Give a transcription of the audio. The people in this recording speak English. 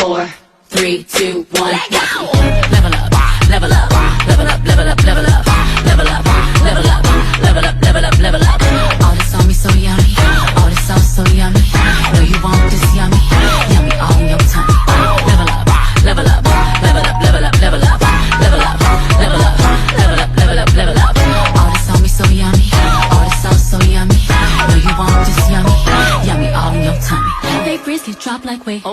4, 3, 2, 1, go! Level up, level up, level up, level up, level up, level up, level up, level up, level up, level up. All this on me so yummy, all this sauce so yummy. Know you want this yummy, yummy all in your tummy. Level up, level up, level up, level up, level up, level up, level up, level up, level up, level up. All this on me so yummy, all this sauce so yummy. Know you want this yummy, yummy all in your tummy. They brisk, it drop like weight.